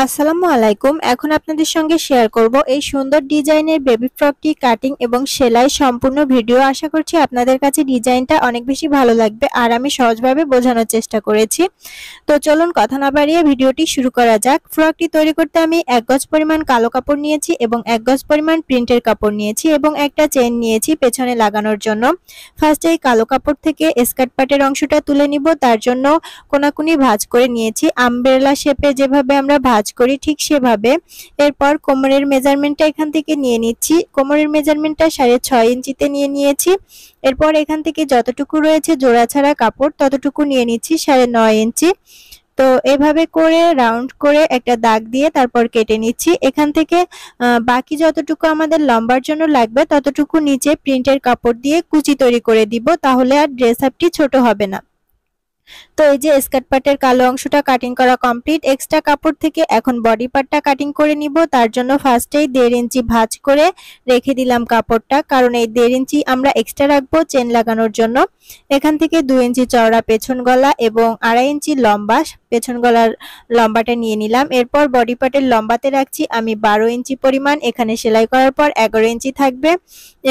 আসসালামু আলাইকুম। এখন আপনাদের সঙ্গে শেয়ার করব এই সুন্দর ডিজাইনের বেবি ফ্রকটি কাটিং এবং সেলাই সম্পূর্ণ ভিডিও। আশা করছি আপনাদের কাছে ডিজাইনটা অনেক বেশি ভালো লাগবে আর আমি সহজভাবে বোঝানোর চেষ্টা করেছি। তো চলুন কথা না বাড়িয়ে ভিডিওটি শুরু করা যাক। ফ্রকটি তৈরি করতে আমি 1 গজ পরিমাণ কালো কাপড় নিয়েছি এবং 1 গজ পরিমাণ প্রিন্টের কাপড় নিয়েছি এবং একটা চেইন নিয়েছি পেছনে লাগানোর জন্য। ফার্স্টে এই কালো কাপড় থেকে স্কার্ট পার্টের অংশটা তুলে নিব, তার জন্য কোনাকুনি ভাঁজ করে নিয়েছি। আমব্রেলা শেপে যেভাবে আমরা ভাঁজ করি ঠিক সেভাবে। এরপর কোমরের মেজারমেন্টটা এখান থেকে নিয়ে নিচ্ছি। কোমরের মেজারমেন্টটা 6.5 ইঞ্চিতে নিয়েছি। এরপর এখান থেকে যতটুকু রয়েছে জোড়া ছাড়া কাপড় ততটুকু নিয়ে নিচ্ছি 9.5 ইঞ্চি। তো এভাবে করে রাউন্ড করে একটা দাগ দিয়ে তারপর কেটে নিচ্ছি। এখান থেকে বাকি যতটুকু আমাদের লম্বার জন্য লাগবে ততটুকু নিচে প্রিন্টের কাপড় দিয়ে কুচি তৈরি করে দিব, তাহলে আর ড্রেস আপটি ছোট হবে না। তো এই যে স্কার্ট পার্টের কালো অংশটা কাটিং করা কমপ্লিট। এক্সট্রা কাপড় থেকে এখন বডি পার্টটা কাটিং করে নিব। তার জন্য ফার্স্টেই 1.5 ইঞ্চি ভাঁজ করে রেখে দিলাম কাপড়টা, কারণ এই 1.5 ইঞ্চি আমরা এক্সট্রা রাখবো চেন লাগানোর জন্য। এখান থেকে 2 ইঞ্চি চওড়া পেছন গলা এবং 2.5 ইঞ্চি লম্বা পেছন গলার লম্বাটা নিয়ে নিলাম। এরপর বডি পার্টের লম্বাতে রাখছি আমি 12 ইঞ্চি পরিমাণ। এখানে সেলাই করার পর 11 ইঞ্চি থাকবে।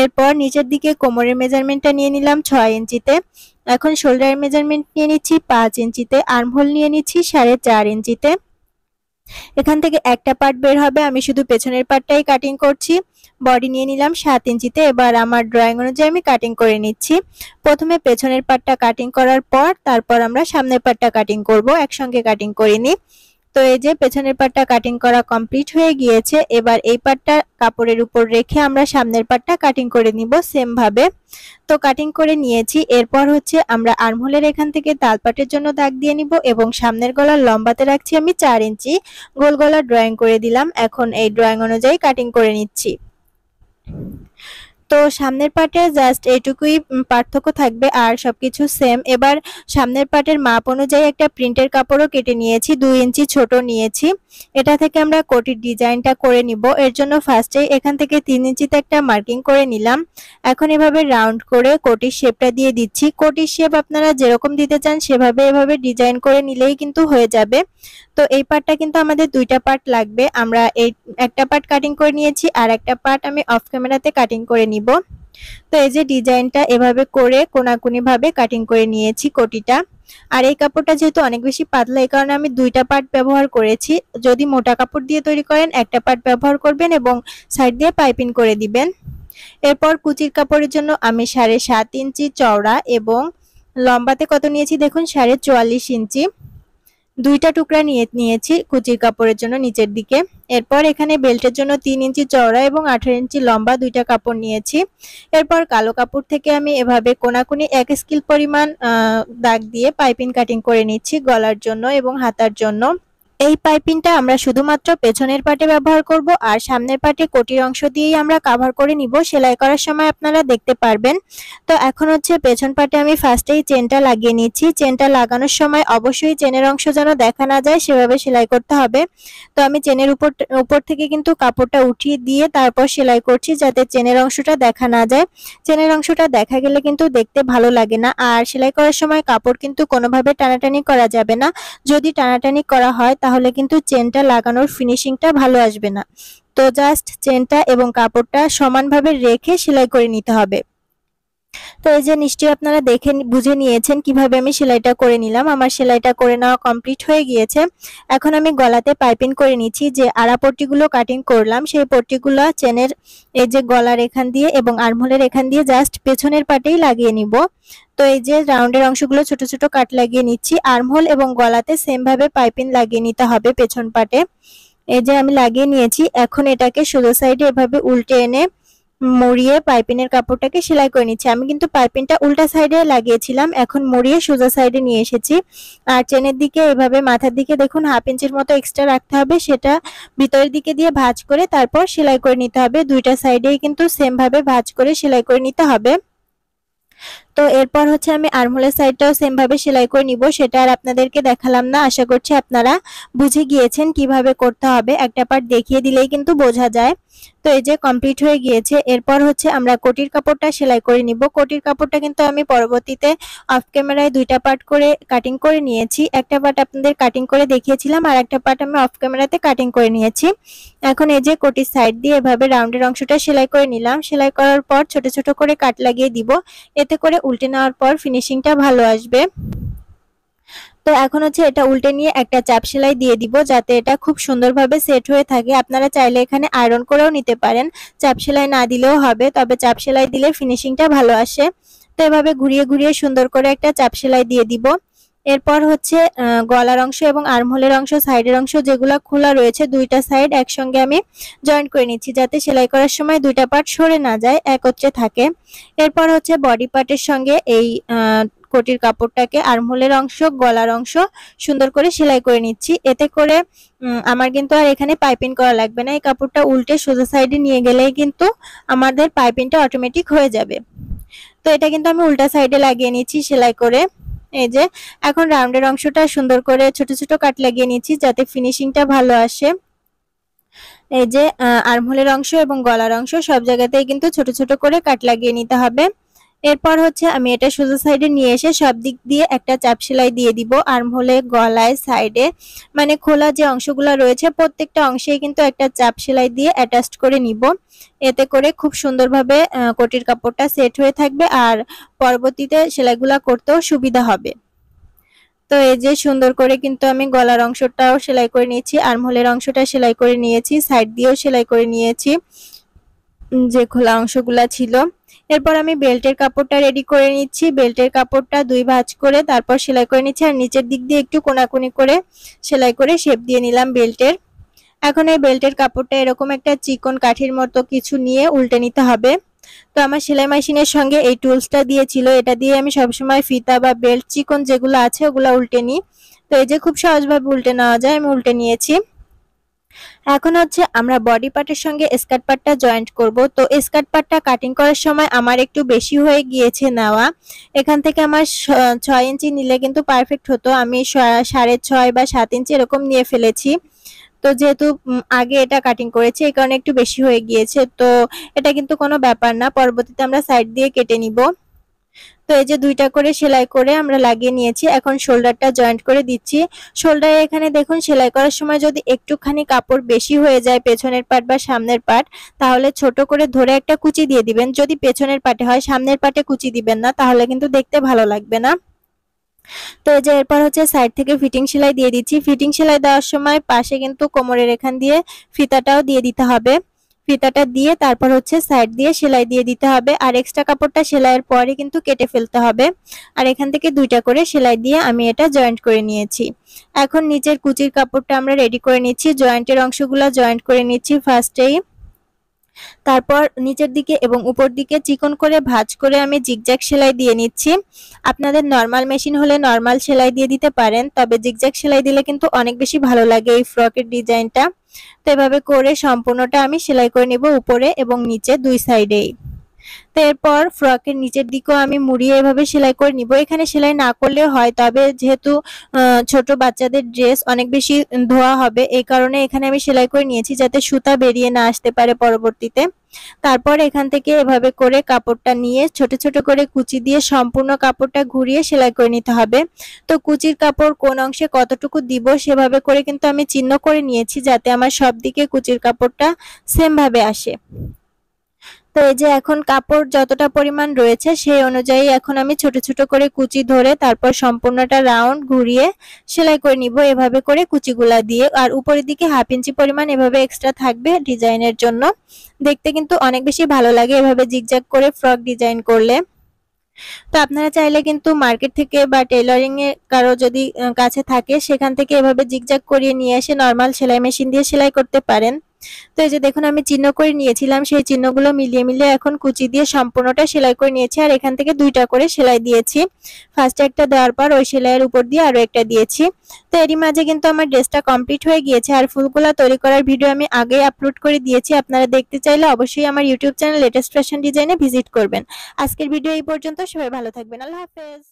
এরপর নিচের দিকে কোমরের মেজারমেন্টটা নিয়ে নিলাম 6 ইঞ্চিতে। এখন শোল্ডার মেজারমেন্ট নিয়ে নিচ্ছি 5 ইঞ্চিতে। আর্মহোল নিয়ে নিচ্ছি 4.5 ইঞ্চিতে। এখান থেকে একটা পার্ট বের হবে, আমি শুধু পেছনের পার্টটাই কাটিং করছি। বডি নিয়ে নিলাম 7 ইঞ্চিতে। এবার আমার ড্রয়িং অনুযায়ী আমি কাটিং করে নিচ্ছি। প্রথমে পেছনের পার্টটা কাটিং করার পর তারপর আমরা সামনের পার্টটা কাটিং করব, একসঙ্গে কাটিং করিনি। তো এই যে পেছনের পার্টটা কাটিং করা কমপ্লিট হয়ে গিয়েছে। এবার এই পার্টটা কাপড়ের উপর রেখে আমরা সামনের পার্টটা কাটিং করে নিব সেম ভাবে। তো কাটিং করে নিয়েছি। এরপর হচ্ছে আমরা আর্মহোলের এখান থেকে তালপাটের জন্য দাগ দিয়ে নিব এবং সামনের গলার লম্বাতে রাখছি আমি 4 ইঞ্চি। গোল গলা ড্রয়িং করে দিলাম। এখন এই ড্রয়িং অনুযায়ী কাটিং করে নিচ্ছি। তো সামনের পার্টে জাস্ট এইটুকুই পার্থক্য থাকবে আর সবকিছু সেম। এবার সামনের পার্টের মাপ অনুযায়ী একটা প্রিন্টের কাপড়ও কেটে নিয়েছি, 2 ইঞ্চি ছোট নিয়েছি। এটা থেকে আমরা কোটির ডিজাইনটা করে নিব। এর জন্য ফার্স্টে এখান থেকে 3 ইঞ্চিতে একটা মার্কিং করে নিলাম। এখন এভাবে রাউন্ড করে কোটির শেপটা দিয়ে দিচ্ছি। কোটির শেপ আপনারা যেরকম দিতে চান সেভাবে এভাবে ডিজাইন করে নিলেই কিন্তু হয়ে যাবে। তো এই পার্টটা কিন্তু আমাদের দুইটা পার্ট লাগবে। আমরা এই একটা পার্ট কাটিং করে নিয়েছি আর একটা পার্ট আমি অফ ক্যামেরাতে কাটিং করে নিব। তো এই যে ডিজাইনটা এভাবে করে কোনাকুনি ভাবে কাটিং করে নিয়েছি কোটিটা। আর এই কাপড়টা যেহেতু অনেক বেশি পাতলা, এই কারণে আমি দুইটা পার্ট ব্যবহার করেছি। যদি মোটা কাপড় দিয়ে তৈরি করেন একটা পার্ট ব্যবহার করবেন এবং সাইড দিয়ে পাইপিং করে দিবেন। এরপর কুচির কাপড়ের জন্য আমি 7.5 ইঞ্চি চওড়া এবং লম্বাতে কত নিয়েছি দেখুন 44.5 ইঞ্চি দুইটা টুকরা নিয়েছি কুচির কাপড়ের জন্য নিচের দিকে। এরপর এখানে বেল্টের জন্য 3 ইঞ্চি চওড়া এবং 18 ইঞ্চি লম্বা দুইটা কাপড় নিয়েছি। এরপর কালো কাপড় থেকে আমি এভাবে কোনাকুনি 1 স্কেল পরিমাণ দাগ দিয়ে পাইপিং কাটিং করে নিচ্ছি গলার জন্য এবং হাতার জন্য। এই পাইপিংটা আমরা শুধুমাত্র পেছনের পাটে ব্যবহার করব আর সামনের পাটে কোটির অংশ দিয়েই আমরা কভার করে নিব। সেলাই করার সময় আপনারা দেখতে পারবেন। তো এখন হচ্ছে পেছন পাটে আমি ফার্স্টেই চেনটা লাগিয়ে নিচ্ছি। চেনটা লাগানোর সময় অবশ্যই চেনের অংশ যেন দেখা না যায় সেভাবে সেলাই করতে হবে। তো আমি চেনের উপর থেকে কিন্তু কাপড়টা উঠিয়ে দিয়ে তারপর সেলাই করছি যাতে চেনের অংশটা দেখা না যায়। চেনের অংশটা দেখা গেলে কিন্তু দেখতে ভালো লাগে না। আর সেলাই করার সময় কাপড় কিন্তু কোনোভাবে টানাটানি করা যাবে না। যদি টানাটানি করা হয় তাহলে কিন্তু চেনটা লাগানোর ফিনিশিংটা ভালো আসবে না। তো জাস্ট চেনটা এবং কাপড়টা সমানভাবে রেখে সেলাই করে নিতে হবে। তো এই যে নিশ্চয়ই আপনারা দেখে বুঝে নিয়েছেন কিভাবে আমি সেলাইটা করে নিলাম। আমার সেলাইটা করে নেওয়া কমপ্লিট হয়ে গিয়েছে। এখন আমি গলাতে পাইপিং করে নিচ্ছি। যে আড়া পট্টিগুলো কাটিং করলাম সেই পট্টিগুলো চেনের এই যে গলার এখান দিয়ে এবং আর্মহোলের এখান দিয়ে জাস্ট পেছনের পাটেই লাগিয়ে নিব। তো এই যে রাউন্ডের অংশগুলো ছোট ছোট কাট লাগিয়ে নিচ্ছি। আর্মহোল এবং গলাতে সেম ভাবে পাইপিং লাগিয়ে নিতে হবে পেছন পাটে। এই যে আমি লাগিয়ে নিয়েছি। এখন এটাকে সোজা সাইডে এভাবে উল্টে এনে মুড়িয়ে পাইপিনের কাপড়টাকে সেলাই করে নিচ্ছি। আমি কিন্তু পাইপিনটা উল্টা সাইডে লাগিয়েছিলাম, এখন মুড়িয়ে সোজা সাইডে নিয়ে এসেছি। আর চেনের দিকে এভাবে মাথার দিকে দেখুন 1/2 ইঞ্চির মতো এক্সট্রা রাখতে হবে, সেটা ভিতরের দিকে দিয়ে ভাঁজ করে তারপর সেলাই করে নিতে হবে। দুইটা সাইডেই কিন্তু সেম ভাবে ভাঁজ করে সেলাই করে নিতে হবে। তো এরপর হচ্ছে আমি আর্মহোলের সাইডটাও সেম ভাবে সেলাই করে নিব, সেটা আর আপনাদেরকে দেখালাম না। আশা করছি আপনারা বুঝে গিয়েছেন কিভাবে করতে হবে, একটা পার্ট দেখিয়ে দিলেই কিন্তু বোঝা যায়। তো এই যে কমপ্লিট হয়ে গিয়েছে। এরপর হচ্ছে আমরা কোটির কাপড়টা সেলাই করে নিব। কোটির কাপড়টা কিন্তু আমি পরবর্তীতে অফ ক্যামেরায় দুইটা পার্ট করে কাটিং করে নিয়েছি। একটা পার্ট আপনাদের কাটিং করে দেখিয়েছিলাম, আর একটা পার্ট আমি অফ ক্যামেরাতে কাটিং করে নিয়েছি। এখন এই যে কোটির সাইড দিয়ে এভাবে রাউন্ডের অংশটা সেলাই করে নিলাম। সেলাই করার পর ছোট ছোট করে কাট লাগিয়ে দিব, এতে করে উল্টে নেওয়ার পর ফিনিশিংটা ভালো আসবে। তো এখন হচ্ছে এটা উল্টে নিয়ে একটা চাপ সেলাই দিয়ে দিব, যাতে এটা খুব সুন্দরভাবে সেট হয়ে থাকে। আপনারা চাইলে এখানে আয়রন করেও নিতে পারেন, চাপ সেলাই না দিলেও হবে, তবে চাপ সেলাই দিলে ফিনিশিংটা ভালো আসে। তো এভাবে ঘুরিয়ে ঘুরিয়ে সুন্দর করে একটা চাপ সেলাই দিয়ে দিব। এরপর হচ্ছে গলার অংশ এবং আর্মহোলের অংশ, সাইডের অংশ যেগুলো খোলা রয়েছে দুইটা সাইড একসঙ্গে আমি জয়েন্ট করে নিচ্ছি, যাতে সেলাই করার সময় দুইটা পার্ট সরে না যায়, একত্রে থাকে। এরপর হচ্ছে বডি পার্টের সঙ্গে এই কোটির কাপড়টাকে আর্মহোলের অংশ, গলার অংশ সুন্দর করে সেলাই করে নিচ্ছি। এতে করে আমার কিন্তু আর এখানে পাইপিং করা লাগবে না। এই কাপড়টা উল্টে সোজা সাইডে নিয়ে গেলেই কিন্তু আমাদের পাইপিংটা অটোমেটিক হয়ে যাবে। তো এটা কিন্তু আমি উল্টা সাইডে লাগিয়ে নিচ্ছি সেলাই করে। এই যে এখন রাউন্ডের অংশটা সুন্দর করে ছোট ছোট কাট লাগিয়ে নিচ্ছি, যাতে ফিনিশিংটা ভালো আসে। এই যে আর্মহোলের অংশ এবং গলার অংশ সব জায়গাতেই কিন্তু ছোট ছোট করে কাট লাগিয়ে নিতে হবে। এরপর হচ্ছে আমি এটা সোজা সাইডে নিয়ে এসে সব দিক দিয়ে একটা চাপ সেলাই দিয়ে দিব, আর্মহোলে, গলায়, সাইডে, মানে খোলা যে অংশগুলো রয়েছে প্রত্যেকটা অংশেই কিন্তু একটা চাপ সেলাই দিয়ে অ্যাটাচ করে নিব। এতে করে খুব সুন্দরভাবে কোটির কাপড়টা সেট হয়ে থাকবে, আর পরবর্তীতে সেলাইগুলো করতেও সুবিধা হবে। তো এই যে সুন্দর করে কিন্তু আমি গলার অংশটাও সেলাই করে নিয়েছি, আর্মহোলের অংশটা সেলাই করে নিয়েছি, সাইড দিয়েও সেলাই করে নিয়েছি যে খোলা অংশগুলা ছিল। এরপর আমি বেল্টের কাপড়টা রেডি করে নিচ্ছি। বেল্টের কাপড়টা দুই ভাঁজ করে তারপর সেলাই করে নিচ্ছি, আর নিচের দিক দিয়ে একটু কোনাকুনি করে সেলাই করে শেপ দিয়ে নিলাম বেল্টের। এখন এই বেল্টের কাপড়টা এরকম একটা চিকন কাঠির মতো কিছু নিয়ে উল্টে নিতে হবে। তো আমার সেলাই মেশিনের সঙ্গে এই টুলসটা দিয়েছিল, এটা দিয়ে আমি সবসময় ফিতা বা বেল্ট চিকন যেগুলো আছে ওগুলো উল্টে নিই। তো এই যে খুব সহজভাবে উল্টে নেওয়া যায়, আমি উল্টে নিয়েছি। এখন হচ্ছে আমরা বডি পার্টের সঙ্গে স্কার্ট পার্টটা জয়েন্ট করব। তো স্কার্ট পার্টটা কাটিং করার সময় আমার একটু বেশি হয়ে গিয়েছে নেওয়া। এখান থেকে আমার 6 ইঞ্চি নিলে কিন্তু পারফেক্ট হতো, আমি 6.5 বা 7 ইঞ্চি এরকম নিয়ে ফেলেছি। তো যেহেতু আগে এটা কাটিং করেছি এই কারণে একটু বেশি হয়ে গিয়েছে। তো এটা কিন্তু কোনো ব্যাপার না, পরবর্তীতে আমরা সাইড দিয়ে কেটে নিব। তো এই যে দুইটা করে সেলাই করে আমরা লাগিয়ে নিয়েছি। এখন শোল্ডারটা জয়েন্ট করে দিচ্ছি। শোল্ডারে এখানে দেখুন সেলাই করার সময় যদি একটুখানি কাপড় বেশি হয়ে যায় পেছনের পার্ট বা সামনের পার্ট, তাহলে ছোট করে ধরে একটা কুচি দিয়ে দিবেন। যদি পেছনের পার্টে হয়, সামনের পার্টে কুচি দিবেন না, তাহলে কিন্তু দেখতে ভালো লাগবে না। তো এই যে এরপর হচ্ছে সাইড থেকে ফিটিং সেলাই দিয়ে দিচ্ছি। ফিটিং সেলাই দেওয়ার সময় পাশে কিন্তু কোমরের এখান দিয়ে ফিতাটাও দিয়ে দিতে হবে। ফিতাটা দিয়ে তারপর হচ্ছে সাইড দিয়ে সেলাই দিয়ে দিতে হবে, আর এক্সট্রা কাপড়টা সেলাইয়ের পরে কিন্তু কেটে ফেলতে হবে। আর এখান থেকে দুইটা করে সেলাই দিয়ে আমি এটা জয়েন্ট করে নিয়েছি। এখন নিচের কুচির কাপড়টা আমরা রেডি করে নিচ্ছি। জয়েন্টের অংশগুলো জয়েন্ট করে নিচ্ছি ফার্স্টেই, তারপর নিচের দিকে এবং উপর দিকে চিকন করে ভাঁজ করে আমি জিগজ্যাগ সেলাই দিয়ে নিচ্ছি। আপনাদের নরমাল মেশিন হলে নরমাল সেলাই দিয়ে দিতে পারেন, তবে জিগজ্যাগ সেলাই দিলে কিন্তু অনেক বেশি ভালো লাগে এই ফ্রকের ডিজাইনটা। তো এভাবে করে সম্পূর্ণটা আমি সেলাই করে নিব উপরে এবং নিচে দুই সাইডেই। তো এরপর ফ্রকের নিচের দিকেও আমি মুড়িয়ে এভাবে সেলাই করে নিব। এখানে সেলাই না করলেও হয়, তবে যেহেতু ছোট বাচ্চাদের ড্রেস অনেক বেশি ধোয়া হবে, এই কারণে এখানে আমি সেলাই করে নিয়েছি, যাতে সুতা বেরিয়ে না আসতে পারে পরবর্তীতে। তারপর এখান থেকে এভাবে করে কাপড়টা নিয়ে ছোট ছোট করে কুচি দিয়ে সম্পূর্ণ কাপড়টা ঘুরিয়ে সেলাই করে নিতে হবে। তো কুচির কাপড় কোন অংশে কতটুকু দিব সেভাবে করে কিন্তু আমি চিহ্ন করে নিয়েছি, যাতে আমার সব দিকে কুচির কাপড়টা সেম ভাবে আসে। তো এই যে এখন কাপড় যতটা পরিমাণ রয়েছে সেই অনুযায়ী এখন আমি ছোট ছোট করে কুচি ধরে তারপর সম্পূর্ণটা রাউন্ড ঘুরিয়ে সেলাই করে নিব এভাবে করে কুচিগুলা দিয়ে। আর উপরের দিকে 1/2 ইঞ্চি পরিমাণ এভাবে এক্সট্রা থাকবে ডিজাইনের জন্য, দেখতে কিন্তু অনেক বেশি ভালো লাগে এভাবে জিগজ্যাগ করে ফ্রক ডিজাইন করলে। তো আপনারা চাইলে কিন্তু মার্কেট থেকে বা টেইলরিং এ কারো যদি কাছে থাকে সেখান থেকে এভাবে জিগজ্যাগ করিয়ে নিয়ে এসে নরমাল সেলাই মেশিন দিয়ে সেলাই করতে পারেন। তো এই যে দেখুন আমি চিহ্ন করে নিয়েছিলাম, সেই চিহ্নগুলো মিলিয়ে এখন কুচি দিয়ে সম্পূর্ণটা সেলাই করে নিয়েছি। আর এখান থেকে 2টা করে সেলাই দিয়েছি। ফার্স্টে একটা দেওয়ার পর ওই সেলাইয়ের উপর দিয়ে আরো একটা দিয়েছি। তো এরই মাঝে কিন্তু আমার ড্রেসটা কমপ্লিট হয়ে গিয়েছে। আর ফুলগুলা তৈরি করার ভিডিও আমি আগেই আপলোড করে দিয়েছি। আপনারা দেখতে চাইলে অবশ্যই আমার ইউটিউব চ্যানেল লেটেস্ট ফ্যাশন ডিজাইনে ভিজিট করবেন। আজকের ভিডিও এই পর্যন্ত। সবাই ভালো থাকবেন। আল্লাহ হাফেজ।